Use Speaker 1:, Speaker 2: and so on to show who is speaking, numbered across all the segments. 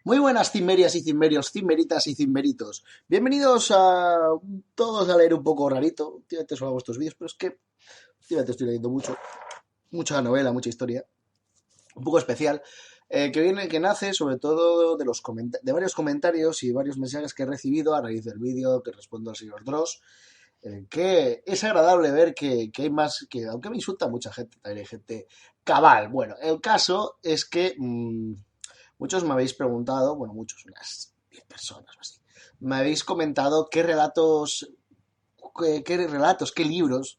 Speaker 1: Muy buenas cimmerias y cimmerios, cimmeritas y cimmeritos. Bienvenidos a todos a leer un poco rarito. Últimamente solo hago estos vídeos, pero es que últimamente estoy leyendo mucha novela, mucha historia. Un poco especial, que nace sobre todo de varios comentarios y varios mensajes que he recibido a raíz del vídeo que respondo al señor Dross. Que es agradable ver que hay más, que aunque me insulta mucha gente, también hay gente cabal. Bueno, el caso es que muchos me habéis preguntado, bueno, muchos, unas 10 personas o así, me habéis comentado qué libros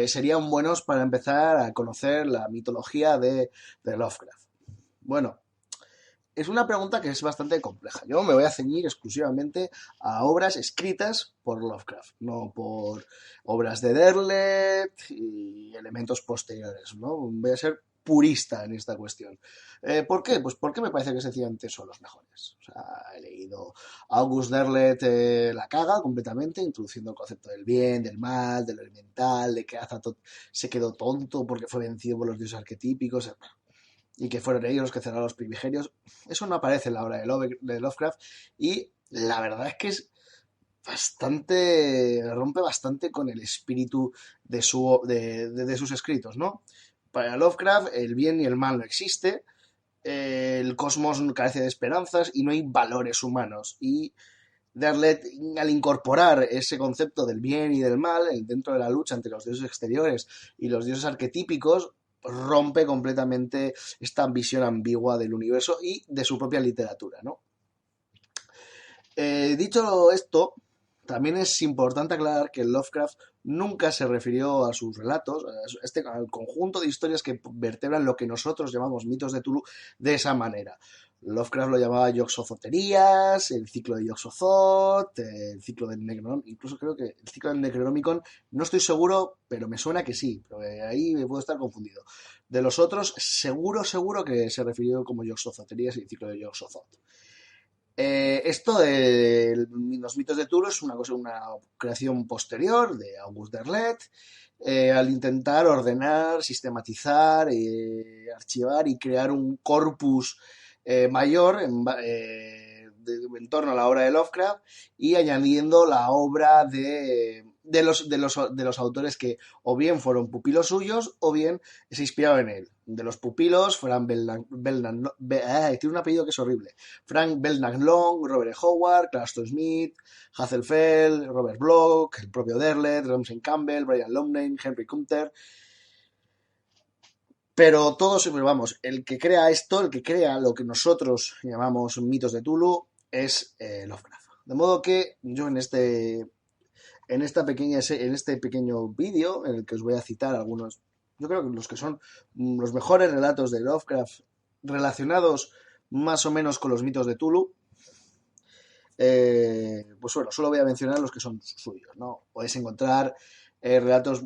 Speaker 1: serían buenos para empezar a conocer la mitología de Lovecraft. Bueno, es una pregunta que es bastante compleja. Yo me voy a ceñir exclusivamente a obras escritas por Lovecraft, no por obras de Derlet y elementos posteriores, ¿no? Voy a ser purista en esta cuestión. ¿Por qué? Pues porque me parece que sencillamente son los mejores. O sea, he leído August Derlet, la caga completamente, introduciendo el concepto del bien, del mal, de lo elemental, de que Azathoth se quedó tonto porque fue vencido por los dioses arquetípicos y que fueron ellos los que cerraron los primigenios. Eso no aparece en la obra de Lovecraft y la verdad es que es rompe bastante con el espíritu de sus escritos, ¿no? Para Lovecraft el bien y el mal no existe, el cosmos carece de esperanzas y no hay valores humanos. Y Derlet, al incorporar ese concepto del bien y del mal dentro de la lucha entre los dioses exteriores y los dioses arquetípicos, rompe completamente esta visión ambigua del universo y de su propia literatura, ¿no? Dicho esto, también es importante aclarar que Lovecraft nunca se refirió a sus relatos, al conjunto de historias que vertebran lo que nosotros llamamos mitos de Tulu, de esa manera. Lovecraft lo llamaba Yog-Sothotherías, el ciclo de Yog-Sothoth, el ciclo del Necronomicon, incluso creo que el ciclo del Necronomicon, no estoy seguro, pero me suena que sí, pero ahí me puedo estar confundido. De los otros, seguro que se refirió como Yog-Sothotherías y el ciclo de Yog-Sothoth. Esto de los mitos de Tulu es una creación posterior de August Derlet, al intentar ordenar, sistematizar, archivar y crear un corpus mayor en torno a la obra de Lovecraft y añadiendo la obra de los autores que o bien fueron pupilos suyos o bien se inspiraron en él. De los pupilos fueran tiene un apellido que es horrible. Frank Belknap Long, Robert E. Howard, Claston Smith, Hazelfeld, Robert Bloch, el propio Derlet, Ramsey Campbell, Brian Lumley, Henry Kumter. Pero todos, vamos, el que crea esto, el que crea lo que nosotros llamamos mitos de Tulu, es Lovecraft. De modo que yo en este pequeño vídeo, en el que os voy a citar algunos, yo creo que los que son los mejores relatos de Lovecraft relacionados más o menos con los mitos de Tulu, pues bueno, solo voy a mencionar los que son suyos, ¿no? Podéis encontrar relatos,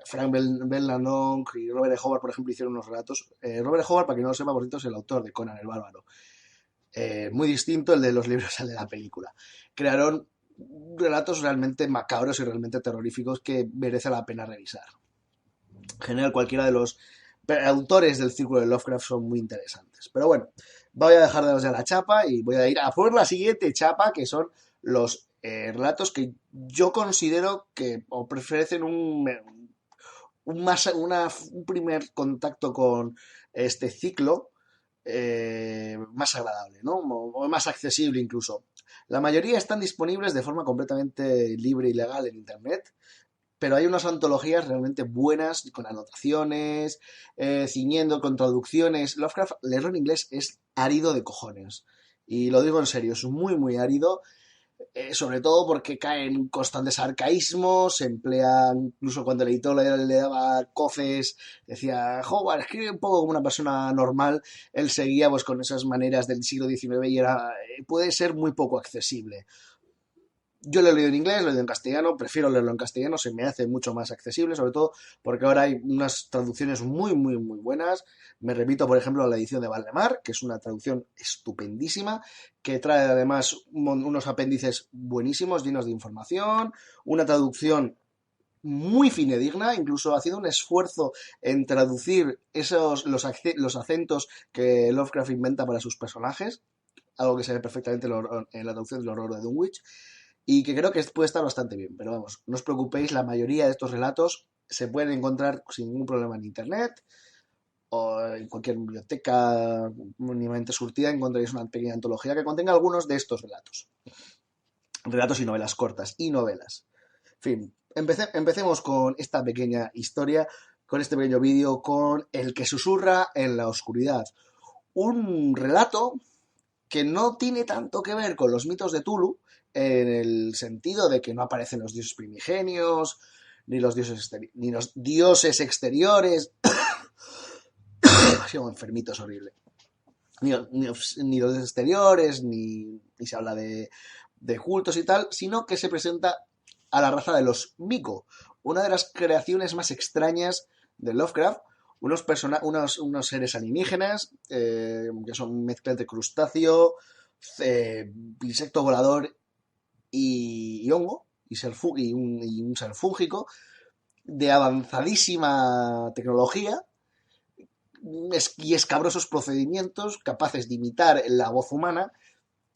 Speaker 1: Frank Belknap y Robert E. Howard, por ejemplo, hicieron unos relatos. Robert E. Howard, para quien no lo sepa, por cierto, es el autor de Conan el Bárbaro. Muy distinto el de los libros al de la película. Crearon relatos realmente macabros y realmente terroríficos que merece la pena revisar. En general, cualquiera de los autores del círculo de Lovecraft son muy interesantes. Pero bueno, voy a dejar de darles la chapa y voy a ir a por la siguiente chapa, que son los relatos que yo considero que ofrecen un primer contacto con este ciclo más agradable, ¿no? O más accesible incluso. La mayoría están disponibles de forma completamente libre y legal en Internet, pero hay unas antologías realmente buenas, con anotaciones, ciñendo, con traducciones. Lovecraft, leerlo en inglés es árido de cojones. Y lo digo en serio, es muy árido, sobre todo porque caen constantes arcaísmos, se emplea, incluso cuando el editor le daba coces, decía, Howard, escribe un poco como una persona normal, él seguía pues con esas maneras del siglo XIX y puede ser muy poco accesible. Yo lo he leído en inglés, lo he leído en castellano, prefiero leerlo en castellano, se me hace mucho más accesible, sobre todo porque ahora hay unas traducciones muy buenas. Me repito, por ejemplo, a la edición de Valdemar, que es una traducción estupendísima, que trae además unos apéndices buenísimos, llenos de información, una traducción muy fidedigna, incluso haciendo un esfuerzo en traducir los acentos que Lovecraft inventa para sus personajes. algo que se ve perfectamente en la traducción del horror de Dunwich, y que creo que puede estar bastante bien. Pero vamos, no os preocupéis, la mayoría de estos relatos se pueden encontrar sin ningún problema en internet o en cualquier biblioteca mínimamente surtida. Encontraréis una pequeña antología que contenga algunos de estos relatos. Relatos y novelas cortas y novelas. En fin, empecemos con esta pequeña historia, con este pequeño vídeo, con El que susurra en la oscuridad. Un relato que no tiene tanto que ver con los mitos de Tulu, en el sentido de que no aparecen los dioses primigenios, ni los dioses exteriores. Sigo enfermito, es horrible. Ni los exteriores, ni se habla de cultos y tal, sino que se presenta a la raza de los Miko, una de las creaciones más extrañas de Lovecraft, unos seres alienígenas que son mezcla entre crustáceo, insecto volador y hongo, y un ser fúngico, de avanzadísima tecnología y escabrosos procedimientos capaces de imitar la voz humana,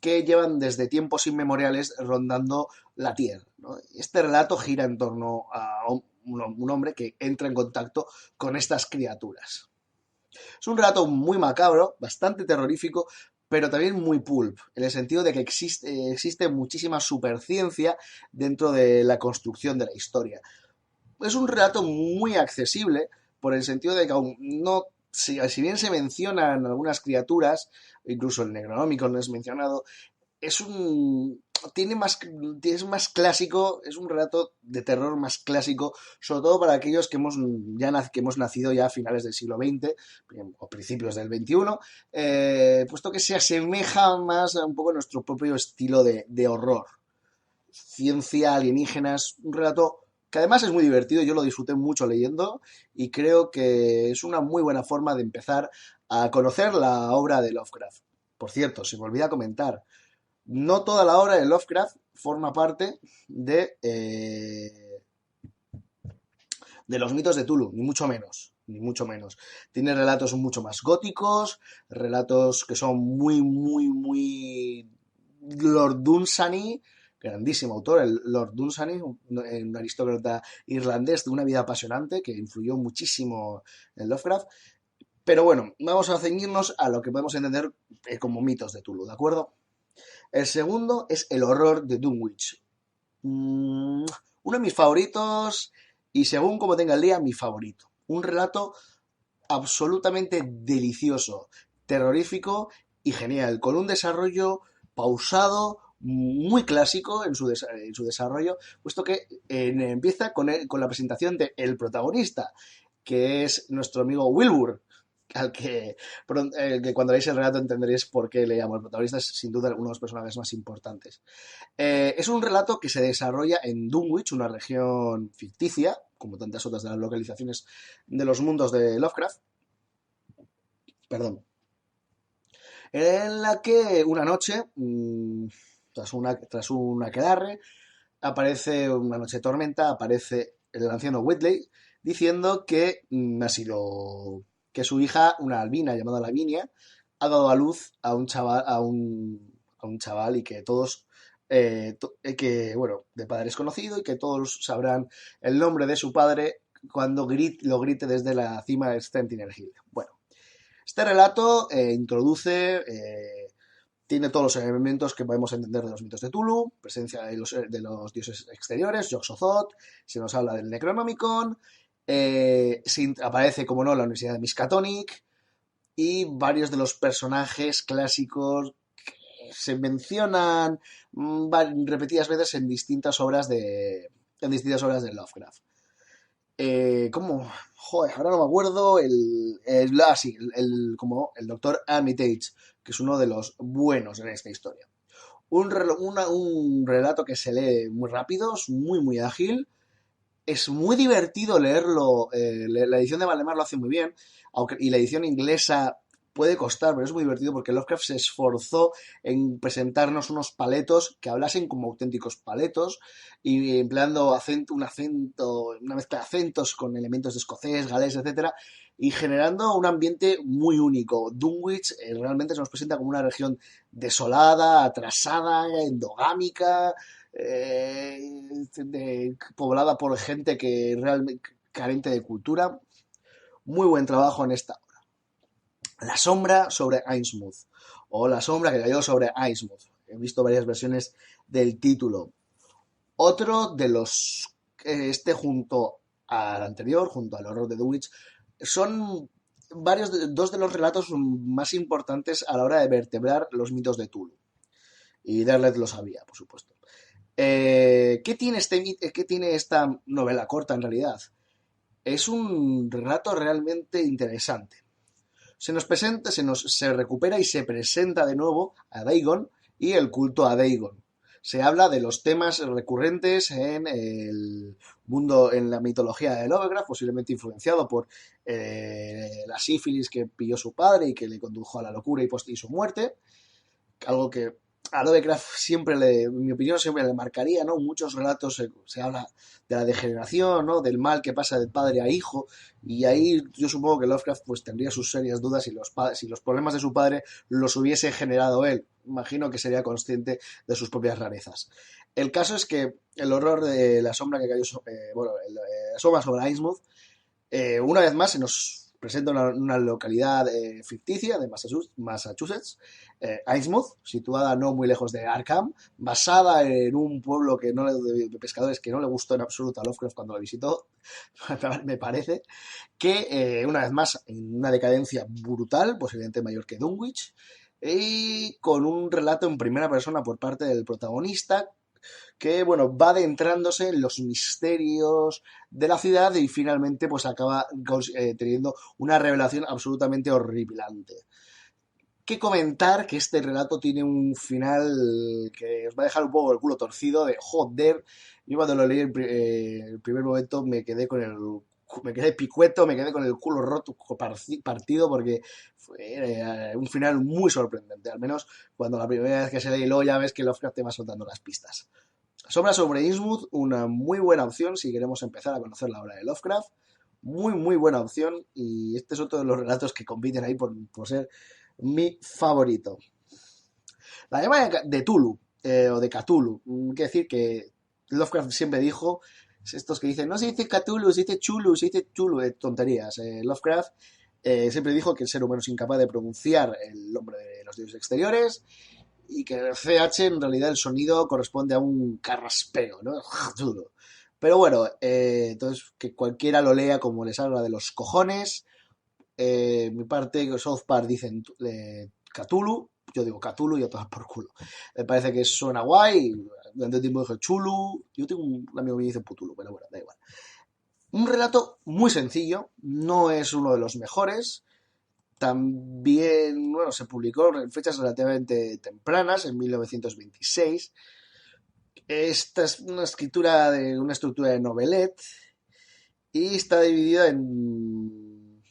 Speaker 1: que llevan desde tiempos inmemoriales rondando la Tierra, ¿no? Este relato gira en torno a un hombre que entra en contacto con estas criaturas. Es un relato muy macabro, bastante terrorífico, pero también muy pulp, en el sentido de que existe muchísima superciencia dentro de la construcción de la historia. Es un relato muy accesible, por el sentido de que aún no, si bien se mencionan algunas criaturas, incluso el Necronomicon no es mencionado, es más clásico, es un relato de terror más clásico, sobre todo para aquellos que hemos nacido ya a finales del siglo XX o principios del XXI, puesto que se asemeja más a un poco a nuestro propio estilo de horror. Ciencia, alienígenas, un relato que además es muy divertido, yo lo disfruté mucho leyendo y creo que es una muy buena forma de empezar a conocer la obra de Lovecraft. Por cierto, se me olvida comentar, no toda la obra de Lovecraft forma parte de los mitos de Tulu, ni mucho menos, ni mucho menos. Tiene relatos mucho más góticos, relatos que son muy, muy, muy Lord Dunsany, grandísimo autor, el Lord Dunsany, un aristócrata irlandés de una vida apasionante que influyó muchísimo en Lovecraft. Pero bueno, vamos a ceñirnos a lo que podemos entender como mitos de Tulu, ¿de acuerdo? El segundo es El horror de Dunwich. Uno de mis favoritos y según como tenga el día, mi favorito. Un relato absolutamente delicioso, terrorífico y genial, con un desarrollo pausado, muy clásico en su desarrollo, puesto que empieza con la presentación del protagonista, que es nuestro amigo Wilbur, que cuando leáis el relato entenderéis por qué le llamo. El protagonista es sin duda uno de los personajes más importantes. Es un relato que se desarrolla en Dunwich, una región ficticia, como tantas otras de las localizaciones de los mundos de Lovecraft. Perdón. En la que una noche, tras una aquelarre, aparece una noche de tormenta, aparece el anciano Whitley diciendo que que su hija, una albina llamada Lavinia, ha dado a luz a un chaval y que todos, de padre desconocido, y que todos sabrán el nombre de su padre cuando lo grite desde la cima de Sentinel Hill. Bueno, este relato tiene todos los elementos que podemos entender de los mitos de Tulu, presencia de los dioses exteriores, Yog-Sothoth, se nos habla del Necronomicon, aparece, como no, la Universidad de Miskatonic y varios de los personajes clásicos que se mencionan repetidas veces en distintas obras de Lovecraft. ¿Cómo? Joder, ahora no me acuerdo. Como el doctor Armitage, que es uno de los buenos en esta historia. Un relato que se lee muy rápido, es muy, muy ágil. Es muy divertido leerlo. La edición de Valdemar lo hace muy bien, y la edición inglesa puede costar, pero es muy divertido porque Lovecraft se esforzó en presentarnos unos paletos que hablasen como auténticos paletos y empleando una mezcla de acentos con elementos de escocés, galés, etcétera. y generando un ambiente muy único. Dunwich realmente se nos presenta como una región desolada, atrasada, endogámica, poblada por gente que realmente carente de cultura. Muy buen trabajo en esta obra. La sombra sobre Innsmouth, o La sombra que cayó sobre Innsmouth. He visto varias versiones del título. Otro de los, junto al anterior, junto al horror de Dunwich, son dos de los relatos más importantes a la hora de vertebrar los mitos de Tulu. Y Derleth lo sabía, por supuesto. ¿Qué tiene esta novela corta en realidad? Es un relato realmente interesante. Se recupera y se presenta de nuevo a Dagon y el culto a Dagon. Se habla de los temas recurrentes en el mundo, en la mitología de Lovecraft, posiblemente influenciado por la sífilis que pilló su padre y que le condujo a la locura y su muerte. Algo que a Lovecraft en mi opinión, siempre le marcaría, ¿no? Muchos relatos se habla de la degeneración, ¿no? Del mal que pasa de padre a hijo, y ahí yo supongo que Lovecraft pues tendría sus serias dudas si los problemas de su padre los hubiese generado él. Imagino que sería consciente de sus propias rarezas. El caso es que el horror de la sombra que cayó, la sombra sobre Innsmouth, una vez más se nos presenta una localidad ficticia de Massachusetts, Innsmouth, situada no muy lejos de Arkham, basada en un pueblo de pescadores que no le gustó en absoluto a Lovecraft cuando lo visitó, me parece, que una vez más en una decadencia brutal, posiblemente mayor que Dunwich, y con un relato en primera persona por parte del protagonista, que bueno, va adentrándose en los misterios de la ciudad y finalmente pues acaba teniendo una revelación absolutamente horripilante. Que comentar que este relato tiene un final que os va a dejar un poco el culo torcido de joder. Yo cuando lo leí el primer momento me quedé picueto, me quedé con el culo roto, partido, porque fue un final muy sorprendente. Al menos cuando la primera vez que se lee luego ya ves que Lovecraft te va soltando las pistas. Sombra sobre Innsmouth, una muy buena opción si queremos empezar a conocer la obra de Lovecraft. Muy, muy buena opción. Y este es otro de los relatos que compiten ahí por ser mi favorito. La llama de Tulu, o de Cthulhu. Quiere decir que Lovecraft siempre dijo, estos que dicen, no se dice Cthulhu, se dice Chulu, se dice Chulu, tonterías. Lovecraft siempre dijo que el ser humano es incapaz de pronunciar el nombre de los dioses exteriores y que el CH en realidad el sonido corresponde a un carraspeo, ¿no? Pero bueno, entonces que cualquiera lo lea como le salga de los cojones. Mi parte, South Park dicen Cthulhu, yo digo Cthulhu y a todas por culo. Me parece que suena guay. Durante un tiempo dije Chulu. Yo tengo un amigo que me dice Putulu, pero bueno, da igual. Un relato muy sencillo, no es uno de los mejores. También, bueno, se publicó en fechas relativamente tempranas, en 1926. Esta es una estructura de novelette y está dividida en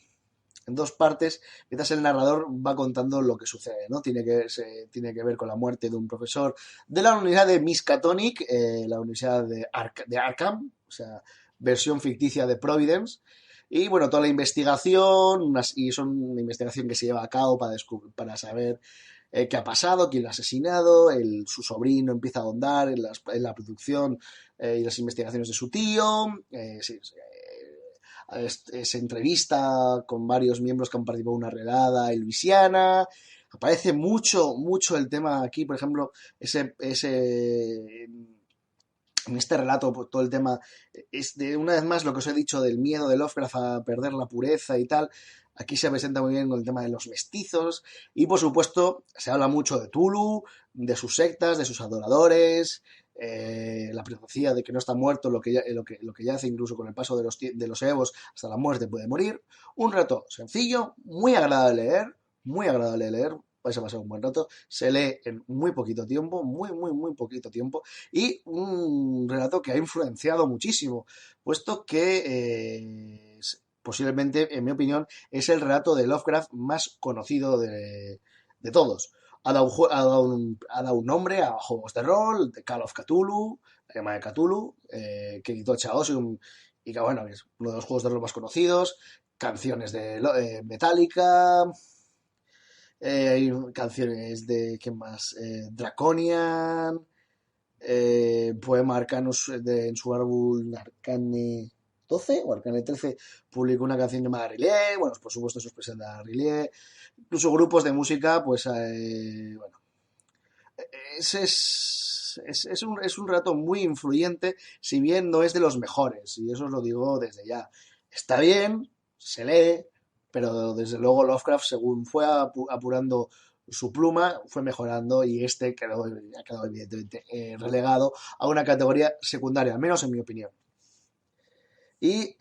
Speaker 1: dos partes, mientras el narrador va contando lo que sucede, ¿no? Tiene que ver con la muerte de un profesor de la Universidad de Miskatonic, la Universidad de Arkham, o sea, versión ficticia de Providence. Y bueno, toda la investigación, y son una investigación que se lleva a cabo para saber qué ha pasado, quién lo ha asesinado, su sobrino empieza a ahondar en la producción y las investigaciones de su tío, se entrevista con varios miembros que han participado en una redada en Luisiana. Aparece mucho, mucho el tema aquí, por ejemplo, en este relato, pues, todo el tema es de, una vez más, lo que os he dicho del miedo de Lovecraft a perder la pureza y tal. Aquí se presenta muy bien con el tema de los mestizos y, por supuesto, se habla mucho de Tulu, de sus sectas, de sus adoradores, la profecía de que no está muerto, lo que ya hace incluso con el paso de los evos hasta la muerte puede morir. Un relato sencillo, muy agradable de leer, vais a pasar un buen rato, se lee en muy poquito tiempo, muy, muy, muy poquito tiempo, y un relato que ha influenciado muchísimo, puesto que posiblemente, en mi opinión, es el relato de Lovecraft más conocido de todos. Ha dado un nombre a juegos de rol, de Call of Cthulhu, la llama de Cthulhu, que editó Chaosium y que bueno, es uno de los juegos de rol más conocidos, canciones de Metallica, hay canciones de, ¿qué más? Draconian, Poema Arcanus en su álbum Arcane 12 o Arcane 13 publicó una canción llamada Riley, bueno, por supuesto eso presenta Riley, incluso grupos de música, pues, bueno, es un relato muy influyente, si bien no es de los mejores, y eso os lo digo desde ya. Está bien, se lee, pero desde luego Lovecraft, según fue apurando su pluma, fue mejorando y ha quedado evidentemente relegado a una categoría secundaria, al menos en mi opinión. Y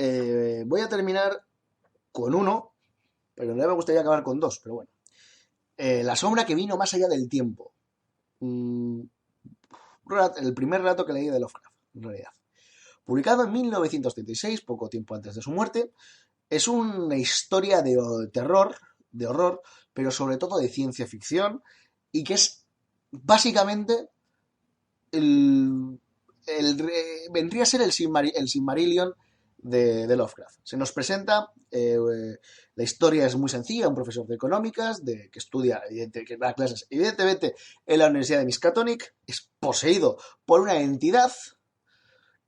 Speaker 1: voy a terminar con uno, pero en realidad me gustaría acabar con dos, pero bueno. La sombra que vino más allá del tiempo. Mm, el primer relato que leí de Lovecraft, en realidad. Publicado en 1936, poco tiempo antes de su muerte, es una historia de terror, de horror, pero sobre todo de ciencia ficción, y que es básicamente vendría a ser el Silmarillion de Lovecraft. Se nos presenta, la historia es muy sencilla, un profesor de económicas que estudia, que da clases evidentemente en la Universidad de Miskatonic, es poseído por una entidad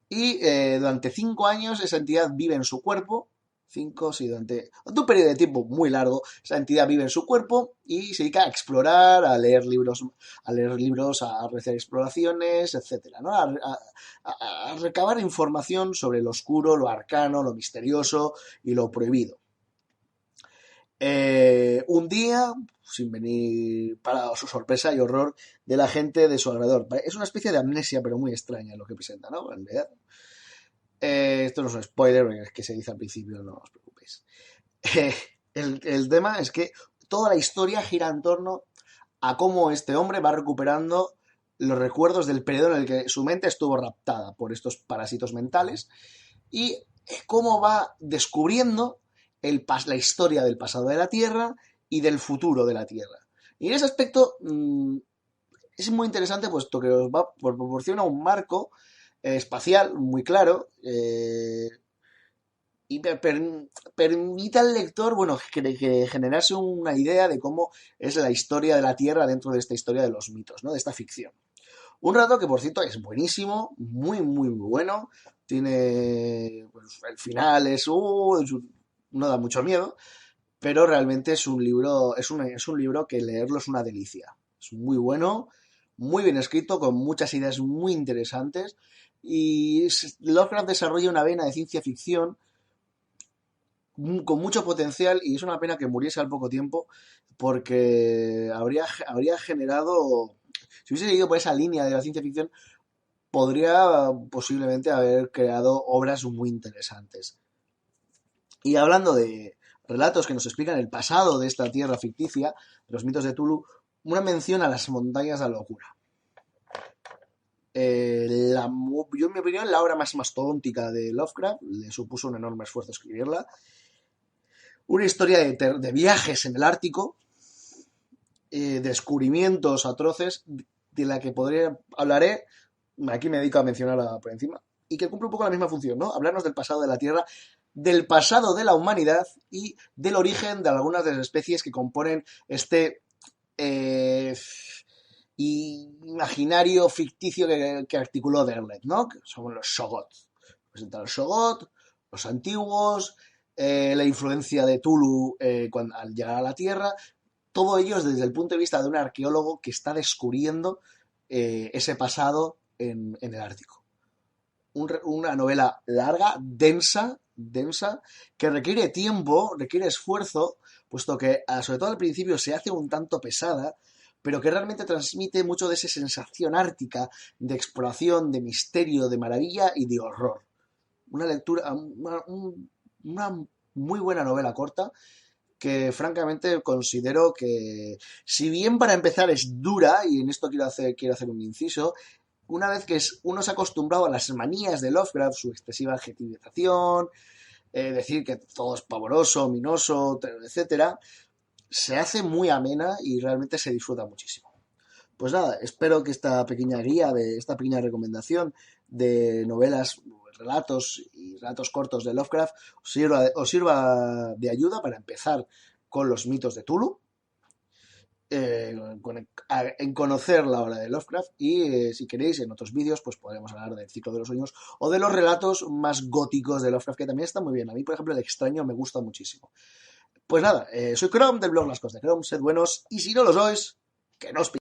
Speaker 1: y durante 5 años esa entidad vive en su cuerpo. 5, sí, durante un periodo de tiempo muy largo, esa entidad vive en su cuerpo y se dedica a explorar, a leer libros, a realizar exploraciones, etcétera, ¿no? A recabar información sobre lo oscuro, lo arcano, lo misterioso y lo prohibido. Un día, sin venir para su sorpresa y horror de la gente de su alrededor. Es una especie de amnesia, pero muy extraña lo que presenta, ¿no? En realidad, esto no es un spoiler, es que se dice al principio, no os preocupéis. El tema es que toda la historia gira en torno a cómo este hombre va recuperando los recuerdos del periodo en el que su mente estuvo raptada por estos parásitos mentales y cómo va descubriendo la historia del pasado de la Tierra y del futuro de la Tierra. Y en ese aspecto es muy interesante puesto que os proporciona un marco espacial muy claro y permite al lector, bueno, que generarse una idea de cómo es la historia de la Tierra dentro de esta historia de los mitos, ¿no? De esta ficción. Un relato que, por cierto, es buenísimo, muy, muy, muy bueno. Tiene, pues, el final no da mucho miedo, pero realmente es un libro, es un libro que leerlo es una delicia. Es muy bueno, muy bien escrito, con muchas ideas muy interesantes. Y Lovecraft desarrolla una vena de ciencia ficción con mucho potencial y es una pena que muriese al poco tiempo porque habría generado, si hubiese seguido por esa línea de la ciencia ficción, podría posiblemente haber creado obras muy interesantes. Y hablando de relatos que nos explican el pasado de esta tierra ficticia, de los mitos de Tulu, una mención a las montañas de la locura. Yo, en mi opinión, la obra más mastodóntica de Lovecraft, le supuso un enorme esfuerzo escribirla. Una historia de viajes en el Ártico, descubrimientos atroces, de la que hablaré, aquí me dedico a mencionarla por encima, y que cumple un poco la misma función, ¿no? Hablarnos del pasado de la Tierra, del pasado de la humanidad y del origen de algunas de las especies que componen este imaginario ficticio que articuló Derlet, ¿no? Que son los Shoggoth. Presenta los Shoggoth, los antiguos, la influencia de Tulu al llegar a la Tierra, todo ello es desde el punto de vista de un arqueólogo que está descubriendo ese pasado en el Ártico. Una novela larga, densa, que requiere tiempo, requiere esfuerzo, puesto que, sobre todo al principio, se hace un tanto pesada, pero que realmente transmite mucho de esa sensación ártica, de exploración, de misterio, de maravilla y de horror. Una lectura, una muy buena novela corta, que francamente considero que, si bien para empezar es dura, y en esto quiero hacer un inciso, una vez que uno se ha acostumbrado a las manías de Lovecraft, su excesiva adjetivización, decir que todo es pavoroso, ominoso, etcétera, se hace muy amena y realmente se disfruta muchísimo. Pues nada, espero que esta pequeña guía, esta pequeña recomendación de novelas relatos y relatos cortos de Lovecraft os sirva de ayuda para empezar con los mitos de Tulu, en conocer la obra de Lovecraft y si queréis en otros vídeos pues podremos hablar del ciclo de los sueños o de los relatos más góticos de Lovecraft que también están muy bien. A mí por ejemplo el extraño me gusta muchísimo. Pues nada, soy Chrome del blog Las Cosas de Chrome, sed buenos y si no lo sois, que no os